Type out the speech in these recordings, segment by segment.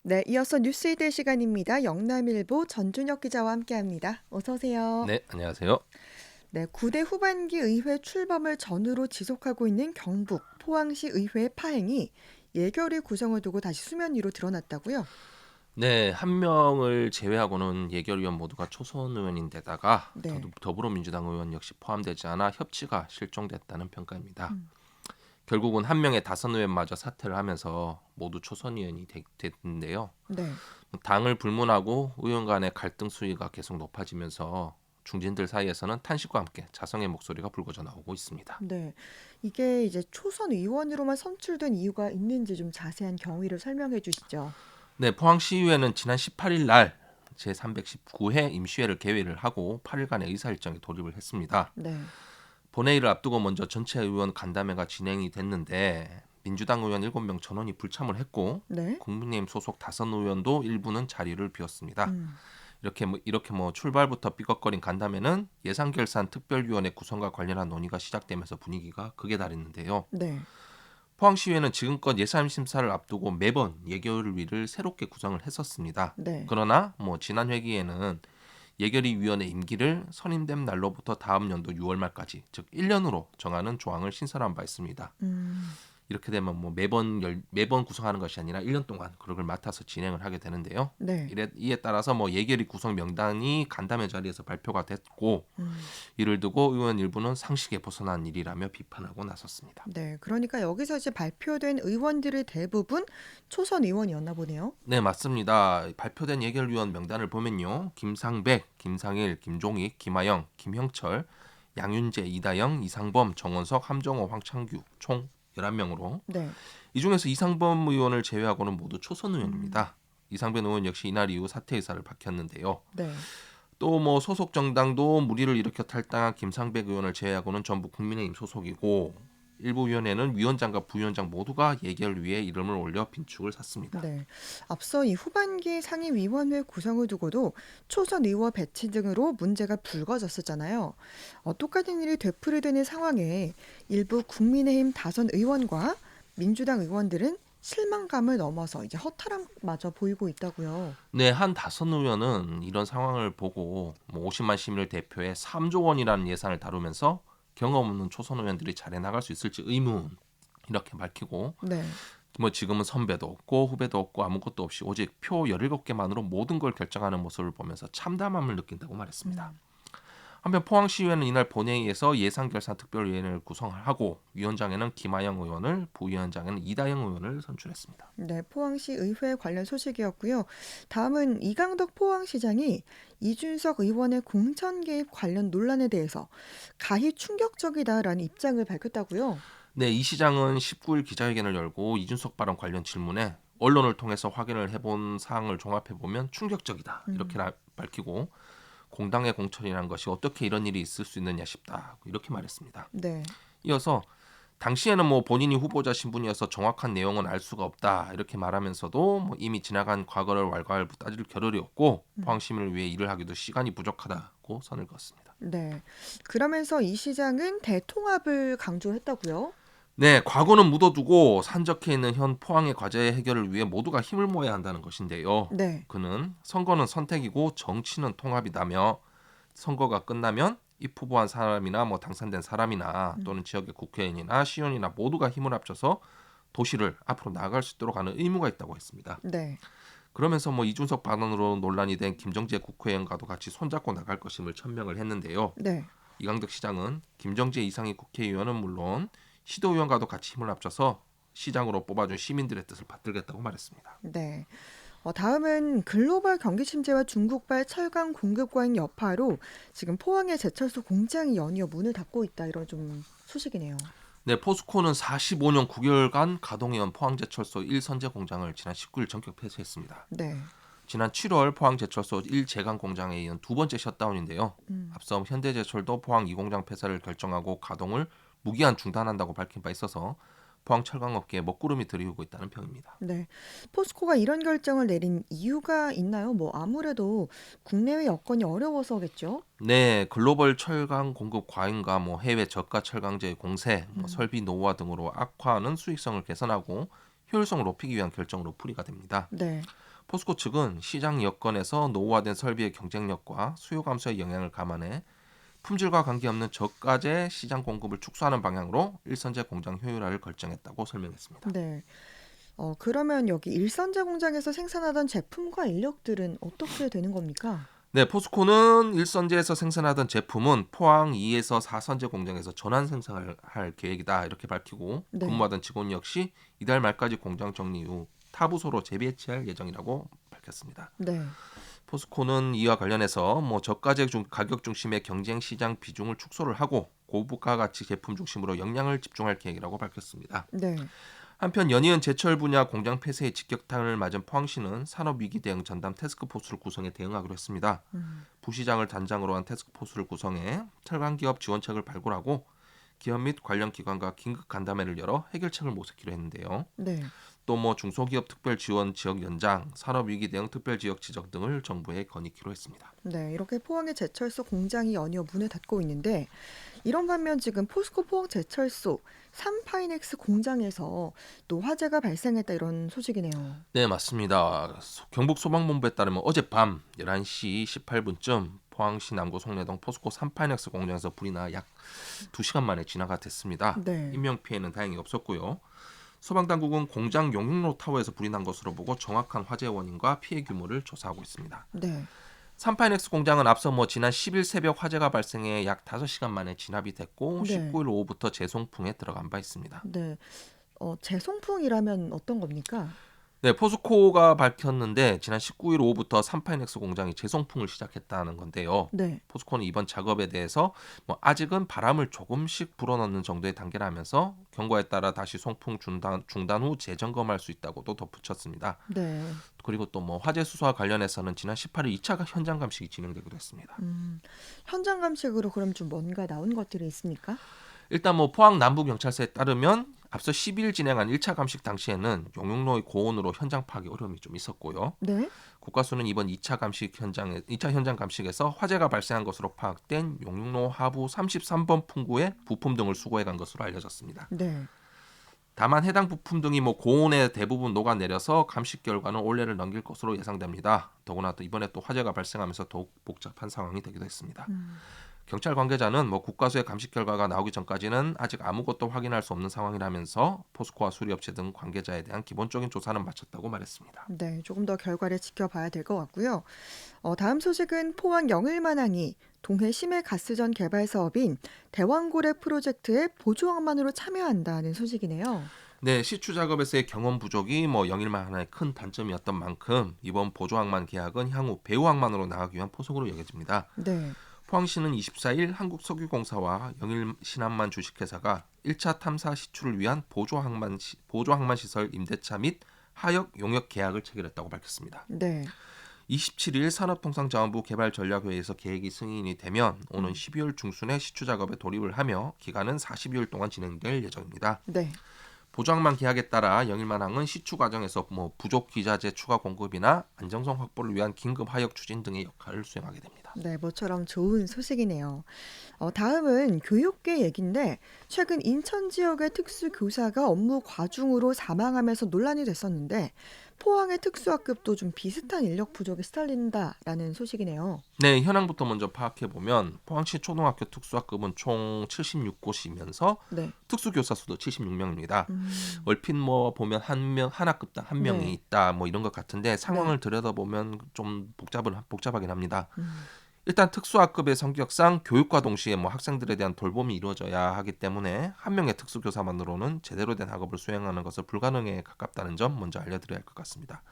네, 이어서 뉴스이들 시간입니다. 영남일보 전준혁 기자와 함께합니다. 어서 오세요. 네, 안녕하세요. 네, 9대 후반기 의회 출범을 전후로 지속하고 있는 경북, 포항시 의회 파행이 예결위 구성을 두고 다시 수면 위로 드러났다고요? 네, 한 명을 제외하고는 예결위원 모두가 초선 의원인데다가 네. 더불어민주당 의원 역시 포함되지 않아 협치가 실종됐다는 평가입니다. 음, 결국은 한 명의 다선 의원마저 사퇴를 하면서 모두 초선 의원이 됐는데요. 네. 당을 불문하고 의원 간의 갈등 수위가 계속 높아지면서 중진들 사이에서는 탄식과 함께 자성의 목소리가 불거져 나오고 있습니다. 네. 이게 이제 초선 의원으로만 선출된 이유가 있는지 좀 자세한 경위를 설명해 주시죠. 네, 포항시의회는 지난 18일 날 제319회 임시회를 개회를 하고 8일간의 의사일정에 돌입을 했습니다. 네. 본회의를 앞두고 먼저 전체 의원 간담회가 진행이 됐는데 민주당 의원 7명 전원이 불참을 했고 네. 국민의힘 소속 다선 의원도 일부는 자리를 비웠습니다. 음, 이렇게 출발부터 삐걱거린 간담회는 예산결산 특별위원회 구성과 관련한 논의가 시작되면서 분위기가 극에 달했는데요. 네. 포항시의회는 지금껏 예산 심사를 앞두고 매번 예결위를 새롭게 구성을 했었습니다. 네. 그러나 지난 회기에는 예결위 위원회 임기를 선임된 날로부터 다음 연도 6월 말까지 즉 1년으로 정하는 조항을 신설한 바 있습니다. 음, 이렇게 되면 매번 구성하는 것이 아니라 1년 동안 그걸 맡아서 진행을 하게 되는데요. 네. 이에 따라서 예결위 구성 명단이 간담회 자리에서 발표가 됐고 음. 이를 두고 의원 일부는 상식에 벗어난 일이라며 비판하고 나섰습니다. 네, 그러니까 여기서 이제 발표된 의원들의 대부분 초선 의원이었나 보네요. 네, 맞습니다. 발표된 예결위원 명단을 보면요. 김상백, 김상일, 김종익, 김하영, 김형철, 양윤재, 이다영, 이상범, 정원석, 함정호, 황창규 총 11명으로 네. 이 중에서 이상범 의원을 제외하고는 모두 초선 음, 의원입니다. 이상범 의원 역시 이날 이후 사퇴 의사를 밝혔는데요. 네. 또 소속 정당도 물의를 일으켜 탈당한 김상백 의원을 제외하고는 전부 국민의힘 소속이고 일부 위원회는 위원장과 부위원장 모두가 예결위에 이름을 올려 빈축을 샀습니다. 네. 앞서 이 후반기 상임위원회 구성을 두고도 초선 의원 배치 등으로 문제가 불거졌었잖아요. 똑같은 일이 되풀이되는 상황에 일부 국민의힘 다선 의원과 민주당 의원들은 실망감을 넘어서 이제 허탈함마저 보이고 있다고요. 네, 한 다선 의원은 이런 상황을 보고 50만 시민을 대표해 3조 원이라는 예산을 다루면서 경험 없는 초선 의원들이 잘해 나갈 수 있을지 의문 이렇게 밝히고 네. 지금은 선배도 없고 후배도 없고 아무것도 없이 오직 표 17개만으로 모든 걸 결정하는 모습을 보면서 참담함을 느낀다고 말했습니다. 음. 한편 포항시의회는 이날 본회의에서 예산결산특별위원회를 구성하고 위원장에는 김하영 의원을 부위원장에는 이다영 의원을 선출했습니다. 네, 포항시 의회 관련 소식이었고요. 다음은 이강덕 포항시장이 이준석 의원의 공천 개입 관련 논란에 대해서 가히 충격적이다라는 입장을 밝혔다고요. 네, 이 시장은 19일 기자회견을 열고 이준석 발언 관련 질문에 언론을 통해서 확인을 해본 사항을 종합해 보면 충격적이다 이렇게 음, 밝히고 공당의 공천이라는 것이 어떻게 이런 일이 있을 수 있느냐 싶다 이렇게 말했습니다. 네, 이어서 당시에는 본인이 후보자 신분이어서 정확한 내용은 알 수가 없다 이렇게 말하면서도 이미 지나간 과거를 왈가왈부 따질 겨를이 없고 포항 음, 시민을 위해 일을 하기도 시간이 부족하다고 선을 그었습니다. 네. 그러면서 이 시장은 대통합을 강조했다고요. 네, 과거는 묻어두고 산적해 있는 현 포항의 과제 해결을 위해 모두가 힘을 모아야 한다는 것인데요. 네, 그는 선거는 선택이고 정치는 통합이다며 선거가 끝나면 입후보한 사람이나 당선된 사람이나 음, 또는 지역의 국회의원이나 시의원이나 모두가 힘을 합쳐서 도시를 앞으로 나아갈 수 있도록 하는 의무가 있다고 했습니다. 네, 그러면서 이준석 발언으로 논란이 된 김정재 국회의원과도 같이 손잡고 나갈 것임을 천명을 했는데요. 네, 이강덕 시장은 김정재 이상희 국회의원은 물론 시도의원과도 같이 힘을 합쳐서 시장으로 뽑아준 시민들의 뜻을 받들겠다고 말했습니다. 네. 다음은 글로벌 경기 침체와 중국발 철강 공급 과잉 여파로 지금 포항의 제철소 공장이 연이어 문을 닫고 있다 이런 좀 소식이네요. 네, 포스코는 45년 9개월간 가동해온 포항제철소 1선제 공장을 지난 19일 전격 폐쇄했습니다. 네. 지난 7월 포항제철소 1제강 공장에 이은 두 번째 셧다운인데요. 음, 앞서 현대제철도 포항 2공장 폐쇄를 결정하고 가동을 무기한 중단한다고 밝힌 바 있어서 포항 철강업계에 먹구름이 들이우고 있다는 평입니다. 네. 포스코가 이런 결정을 내린 이유가 있나요? 아무래도 국내외 여건이 어려워서겠죠? 네, 글로벌 철강 공급 과잉과 해외 저가 철강제의 공세, 음, 설비 노후화 등으로 악화하는 수익성을 개선하고 효율성을 높이기 위한 결정으로 풀이가 됩니다. 네. 포스코 측은 시장 여건에서 노후화된 설비의 경쟁력과 수요 감소의 영향을 감안해 품질과 관계없는 저가제 시장 공급을 축소하는 방향으로 일선제 공장 효율화를 결정했다고 설명했습니다. 네. 그러면 여기 일선제 공장에서 생산하던 제품과 인력들은 어떻게 되는 겁니까? 네, 포스코는 일선제에서 생산하던 제품은 포항 2에서 4선제 공장에서 전환 생산을 할 계획이다 이렇게 밝히고 네. 근무하던 직원 역시 이달 말까지 공장 정리 후 타 부서로 재배치할 예정이라고 밝혔습니다. 네. 포스코는 이와 관련해서 저가제 가격 중심의 경쟁 시장 비중을 축소를 하고 고부가 가치 제품 중심으로 역량을 집중할 계획이라고 밝혔습니다. 네. 한편 연이은 제철 분야 공장 폐쇄의 직격탄을 맞은 포항시는 산업위기 대응 전담 태스크포스를 구성해 대응하기로 했습니다. 음. 부시장을 단장으로 한 태스크포스를 구성해 철강기업 지원책을 발굴하고 기업 및 관련 기관과 긴급 간담회를 열어 해결책을 모색키로 했는데요. 네. 또 중소기업 특별 지원 지역 연장, 산업위기 대응 특별 지역 지정 등을 정부에 건의키로 했습니다. 네. 이렇게 포항의 제철소 공장이 연이어 문을 닫고 있는데 이런 반면 지금 포스코 포항 제철소 3파이넥스 공장에서 또 화재가 발생했다 이런 소식이네요. 네, 맞습니다. 경북 소방본부에 따르면 어젯밤 11시 18분쯤 포항시 남구 송내동 포스코 3파이넥스 공장에서 불이 나 약 2시간 만에 진화가 됐습니다. 네. 인명피해는 다행히 없었고요. 소방당국은 공장 용융로 타워에서 불이 난 것으로 보고 정확한 화재 원인과 피해 규모를 조사하고 있습니다. 네. 삼파이넥스 공장은 앞서 지난 10일 새벽 화재가 발생해 약 5시간 만에 진압이 됐고 네. 19일 오후부터 재송풍에 들어간 바 있습니다. 네. 재송풍이라면 어떤 겁니까? 네, 포스코가 밝혔는데 지난 19일 오후부터 삼파이넥스 공장이 재송풍을 시작했다는 건데요. 네. 포스코는 이번 작업에 대해서 아직은 바람을 조금씩 불어넣는 정도의 단계라면서 경과에 따라 다시 송풍 중단 후 재점검할 수 있다고도 덧붙였습니다. 네. 그리고 또 화재 수소와 관련해서는 지난 18일 2차 현장 감식이 진행되기도 했습니다. 현장 감식으로 그럼 좀 뭔가 나온 것들이 있습니까? 일단 포항 남부경찰서에 따르면 앞서 10일 진행한 1차 감식 당시에는 용융로의 고온으로 현장 파악에 어려움이 좀 있었고요. 네. 국가수는 이번 2차 현장 감식에서 화재가 발생한 것으로 파악된 용융로 하부 33번 풍구에 부품 등을 수거해 간 것으로 알려졌습니다. 네. 다만 해당 부품 등이 고온에 대부분 녹아내려서 감식 결과는 올해를 넘길 것으로 예상됩니다. 더구나 또 이번에 또 화재가 발생하면서 더욱 복잡한 상황이 되기도 했습니다. 경찰 관계자는 국과수의 감식 결과가 나오기 전까지는 아직 아무것도 확인할 수 없는 상황이라면서 포스코와 수리업체 등 관계자에 대한 기본적인 조사는 마쳤다고 말했습니다. 네. 조금 더 결과를 지켜봐야 될 것 같고요. 다음 소식은 포항 영일만항이 동해 심해 가스전 개발 사업인 대왕고래 프로젝트에 보조항만으로 참여한다는 소식이네요. 네, 시추 작업에서의 경험 부족이 영일만 하나의 큰 단점이었던 만큼 이번 보조항만 계약은 향후 배후항만으로 나가기 위한 포석으로 여겨집니다. 네. 포항시는 24일 한국석유공사와 영일신한만 주식회사가 1차 탐사 시추를 위한 보조항만 시설 임대차 및 하역 용역 계약을 체결했다고 밝혔습니다. 네. 27일 산업통상자원부 개발전략회의에서 계획이 승인이 되면 오는 12월 중순에 시추 작업에 돌입을 하며 기간은 40여일 동안 진행될 예정입니다. 네. 보조항만 계약에 따라 영일만항은 시추 과정에서 부족 기자재 추가 공급이나 안정성 확보를 위한 긴급 하역 추진 등의 역할을 수행하게 됩니다. 네, 모처럼 좋은 소식이네요. 다음은 교육계 얘긴데 최근 인천 지역의 특수교사가 업무 과중으로 사망하면서 논란이 됐었는데 포항의 특수학급도 좀 비슷한 인력 부족에 시달린다라는 소식이네요. 네, 현황부터 먼저 파악해 보면 포항시 초등학교 특수학급은 총 76곳이면서 네. 특수교사 수도 76명입니다. 음, 얼핏 보면 한 학급당 한 명이 네. 있다 이런 것 같은데 상황을 네. 들여다보면 좀 복잡하긴 합니다. 음, 일단 특수학급의 성격상 교육과 동시에 학생들에 대한 돌봄이 이루어져야 하기 때문에 한 명의 특수교사만으로는 제대로 된 학업을 수행하는 것은 불가능에 가깝다는 점 먼저 알려드려야 할 것 같습니다.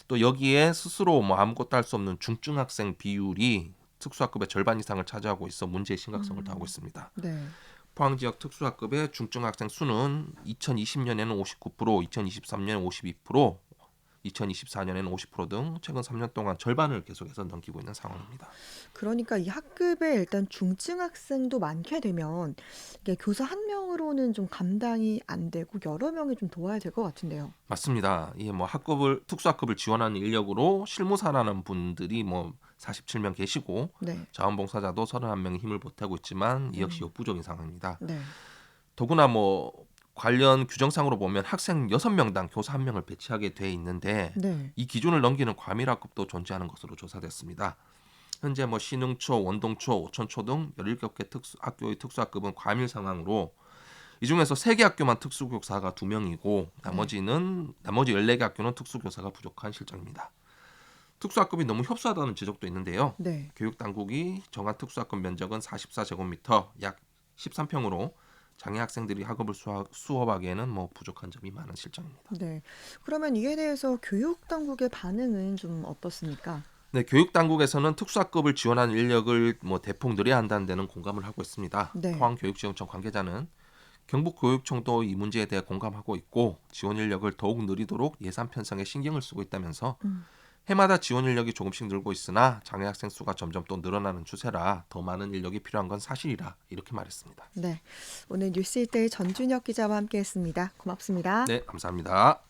또 여기에 스스로 아무것도 할 수 없는 중증 학생 비율이 특수학급의 절반 이상을 차지하고 있어 문제의 심각성을 더하고 있습니다. 네. 포항 지역 특수학급의 중증 학생 수는 2020년에는 59%, 2023년에 52%, 2024년에는 50%등 최근 3년 동안 절반을 계속해서 넘기고 있는 상황입니다. 그러니까 이 학급에 일단 중증 학생도 많게 되면 이게 교사 한 명으로는 좀 감당이 안 되고 여러 명이 좀 도와야 될 것 같은데요. 맞습니다. 이게 특수학급을 지원하는 인력으로 실무사라는 분들이 47명 계시고 네. 자원봉사자도 31명이 힘을 보태고 있지만 이 역시 음, 역부족인 상황입니다. 네. 더구나 관련 규정상으로 보면 학생 6명당 교사 1명을 배치하게 돼 있는데 네. 이 기준을 넘기는 과밀학급도 존재하는 것으로 조사됐습니다. 현재 신흥초, 원동초, 오천초 등 17개 학교의 특수학급은 과밀 상황으로 이 중에서 3개 학교만 특수교사가 2명이고 네. 나머지 14개 학교는 특수교사가 부족한 실정입니다. 특수학급이 너무 협소하다는 지적도 있는데요. 네. 교육당국이 정한 특수학급 면적은 44제곱미터 약 13평으로 장애 학생들이 학업을 수업하기에는 부족한 점이 많은 실정입니다. 네. 그러면 이에 대해서 교육 당국의 반응은 좀 어떻습니까? 네, 교육당국에서는 특수학급을 지원하는 인력을 대폭 늘려야 한다는 데는 공감을 하고 있습니다. 네. 포항교육지원청 관계자는 경북교육청도 이 문제에 대해 공감하고 있고 지원 인력을 더욱 늘리도록 예산 편성에 신경을 쓰고 있다면서 음. 해마다 지원 인력이 조금씩 늘고 있으나 장애 학생 수가 점점 또 늘어나는 추세라 더 많은 인력이 필요한 건 사실이라 이렇게 말했습니다. 네. 오늘 뉴스일대의 전준혁 기자와 함께했습니다. 고맙습니다. 네, 감사합니다.